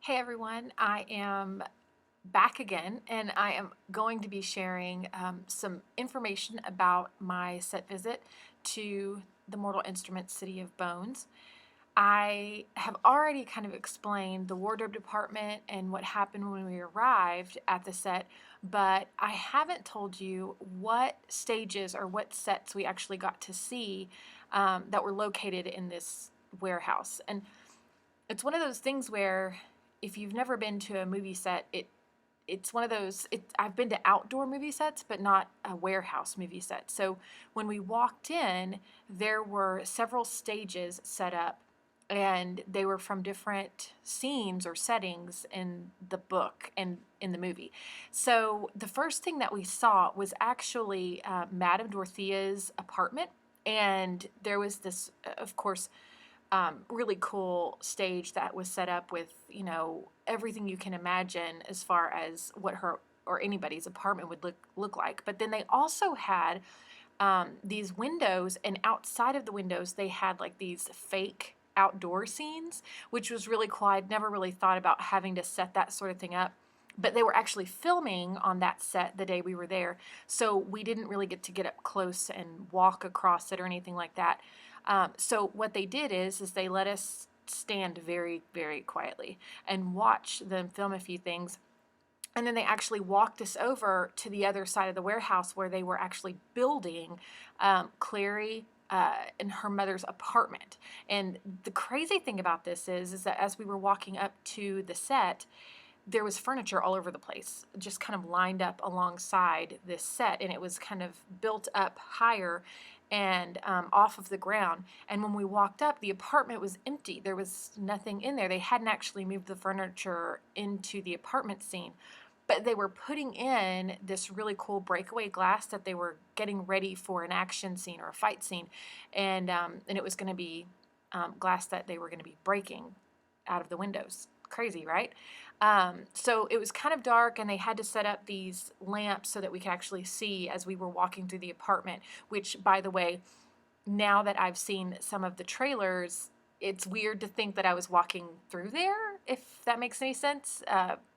Hey everyone, I am back again and I am going to be sharing some information about my set visit to the Mortal Instruments City of Bones. I have already kind of explained the wardrobe department and what happened when we arrived at the set, but I haven't told you what stages or what sets we actually got to see that were located in this warehouse. And it's one of those things where if you've never been to a movie set, it's one of those I've been to outdoor movie sets but not a warehouse movie set. So when we walked in, there were several stages set up and they were from different scenes or settings in the book and in the movie. So the first thing that we saw was actually Madame Dorothea's apartment, and there was this, of course, really cool stage that was set up with, everything you can imagine as far as what her or anybody's apartment would look like. But then they also had these windows, and outside of the windows, they had like these fake outdoor scenes, which was really cool. I'd never really thought about having to set that sort of thing up. But they were actually filming on that set the day we were there, so we didn't really get to get up close and walk across it or anything like that. So what they did is they let us stand very, very quietly and watch them film a few things. And then they actually walked us over to the other side of the warehouse where they were actually building Clary and her mother's apartment. And the crazy thing about this is that as we were walking up to the set, there was furniture all over the place, just kind of lined up alongside this set, and it was kind of built up higher and off of the ground. And when we walked up, the apartment was empty. There was nothing in there. They hadn't actually moved the furniture into the apartment scene, but they were putting in this really cool breakaway glass that they were getting ready for an action scene or a fight scene, and it was going to be glass that they were going to be breaking out of the windows. Crazy, right? So it was kind of dark, and they had to set up these lamps so that we could actually see as we were walking through the apartment, which, by the way, now that I've seen some of the trailers, it's weird to think that I was walking through there, if that makes any sense,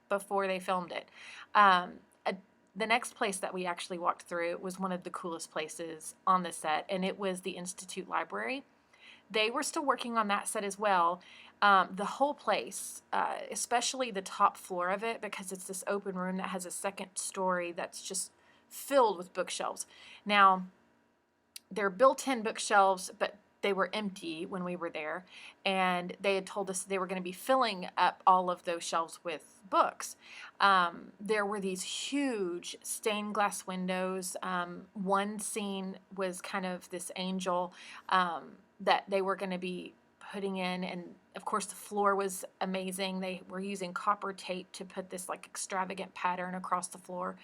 before they filmed it. Uh, the next place that we actually walked through was one of the coolest places on the set, and it was the Institute Library. They were still working on that set as well. The whole place, especially the top floor of it, because it's this open room that has a second story that's just filled with bookshelves. Now, they're built-in bookshelves, but they were empty when we were there, and they had told us they were going to be filling up all of those shelves with books. There were these huge stained glass windows. One scene was kind of this angel that they were going to be putting in, and of course the floor was amazing. They were using copper tape to put this like extravagant pattern across the floor.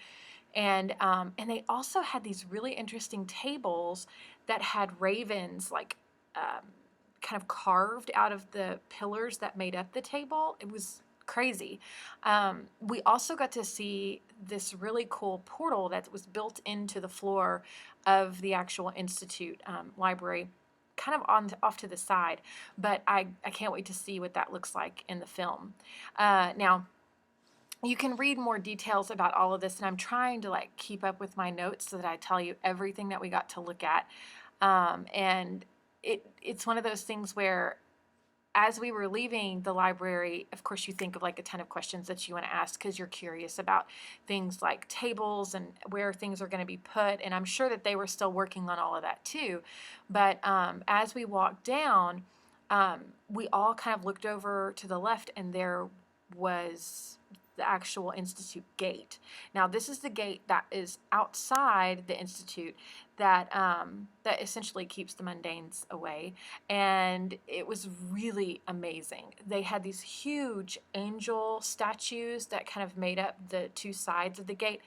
And they also had these really interesting tables that had ravens like kind of carved out of the pillars that made up the table. It was crazy. We also got to see this really cool portal that was built into the floor of the actual Institute library, kind of off to the side, but I can't wait to see what that looks like in the film. Now, you can read more details about all of this, and I'm trying to like keep up with my notes so that I tell you everything that we got to look at. And it's one of those things where as we were leaving the library, of course, you think of like a ton of questions that you want to ask because you're curious about things like tables and where things are going to be put. And I'm sure that they were still working on all of that too. But as we walked down, we all kind of looked over to the left, and there was the actual Institute gate. Now, this is the gate that is outside the Institute that essentially keeps the mundanes away, and it was really amazing. They had these huge angel statues that kind of made up the two sides of the gate,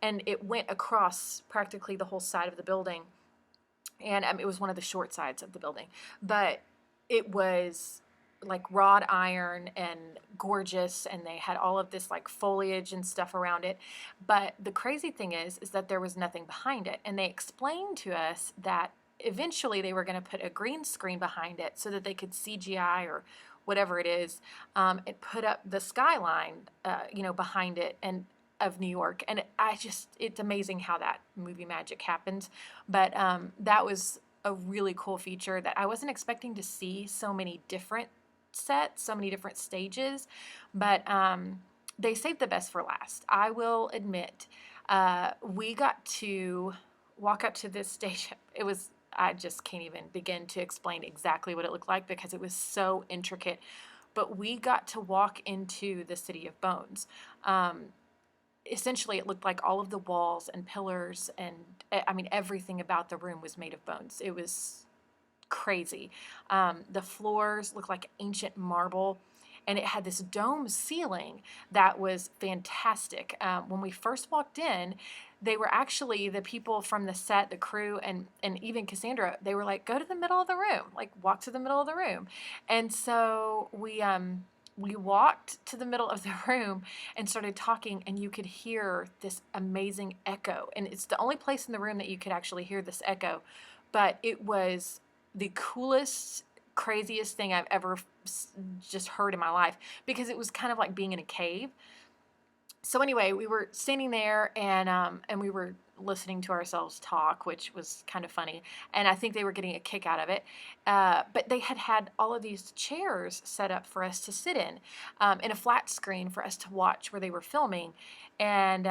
and it went across practically the whole side of the building, and it was one of the short sides of the building, but it was like wrought iron and gorgeous, and they had all of this like foliage and stuff around it. But the crazy thing is that there was nothing behind it, and they explained to us that eventually they were going to put a green screen behind it so that they could CGI or whatever it is, it put up the skyline, behind it and of New York. And it's amazing how that movie magic happens. But that was a really cool feature that I wasn't expecting to see so many different sets, so many different stages. But they saved the best for last. I will admit, we got to walk up to this stage. I just can't even begin to explain exactly what it looked like because it was so intricate. But we got to walk into the City of Bones. Essentially, it looked like all of the walls and pillars and, I mean, everything about the room was made of bones. It was crazy. The floors looked like ancient marble, and it had this dome ceiling that was fantastic. When we first walked in, they were actually, the people from the set, the crew, and even Cassandra, they were like, go to the middle of the room, like walk to the middle of the room. And so we walked to the middle of the room and started talking, and you could hear this amazing echo. And it's the only place in the room that you could actually hear this echo. But it was the coolest, craziest thing I've ever just heard in my life, because it was kind of like being in a cave. So anyway, we were standing there, and we were listening to ourselves talk, which was kind of funny, and I think they were getting a kick out of it. But they had all of these chairs set up for us to sit in a flat screen for us to watch where they were filming. And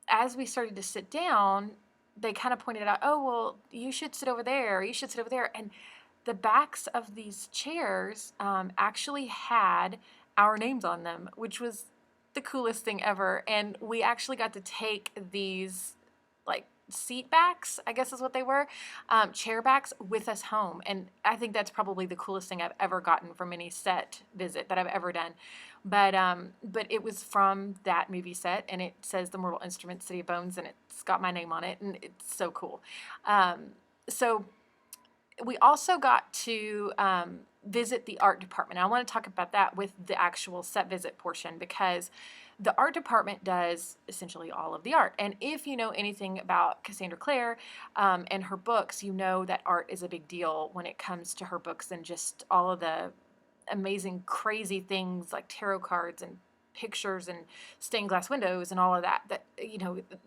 as we started to sit down, they kind of pointed out, oh, well, you should sit over there, you should sit over there. And the backs of these chairs actually had our names on them, which was the coolest thing ever. And we actually got to take these like seat backs, I guess is what they were, chair backs, with us home. And I think that's probably the coolest thing I've ever gotten from any set visit that I've ever done. But it was from that movie set, and it says the Mortal Instruments City of Bones, and it's got my name on it, and it's so cool. So we also got to visit the art department. I want to talk about that with the actual set visit portion, because the art department does essentially all of the art. And if you know anything about Cassandra Clare and her books, you know that art is a big deal when it comes to her books, and just all of the amazing, crazy things like tarot cards and pictures and stained glass windows and all of that,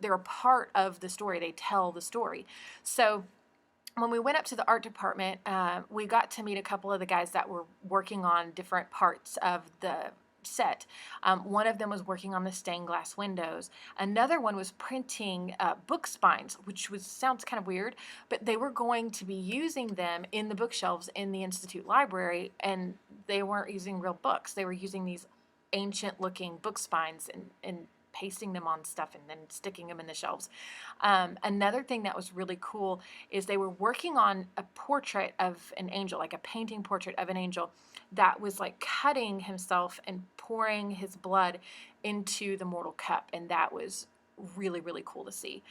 they're a part of the story. They tell the story. So when we went up to the art department, we got to meet a couple of the guys that were working on different parts of the set. One of them was working on the stained glass windows. Another one was printing book spines, which sounds kind of weird, but they were going to be using them in the bookshelves in the Institute Library, and they weren't using real books. They were using these ancient looking book spines and pasting them on stuff and then sticking them in the shelves. Another thing that was really cool is they were working on a portrait of an angel, like a painting portrait of an angel that was like cutting himself and pouring his blood into the mortal cup. And that was really, really cool to see.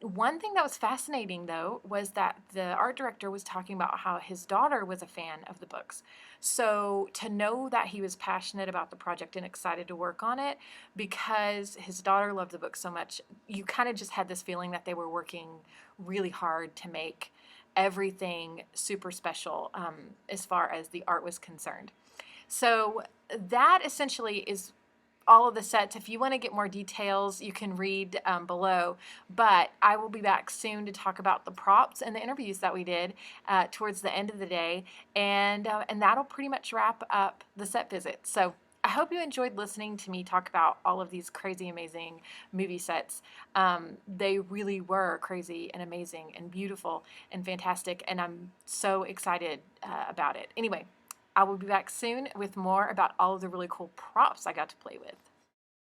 One thing that was fascinating, though, was that the art director was talking about how his daughter was a fan of the books. So to know that he was passionate about the project and excited to work on it because his daughter loved the book so much, you kind of just had this feeling that they were working really hard to make everything super special as far as the art was concerned. So that essentially is all of the sets. If you want to get more details, you can read below. But I will be back soon to talk about the props and the interviews that we did towards the end of the day. And that'll pretty much wrap up the set visit. So I hope you enjoyed listening to me talk about all of these crazy, amazing movie sets. They really were crazy and amazing and beautiful and fantastic. And I'm so excited about it. Anyway, I will be back soon with more about all of the really cool props I got to play with.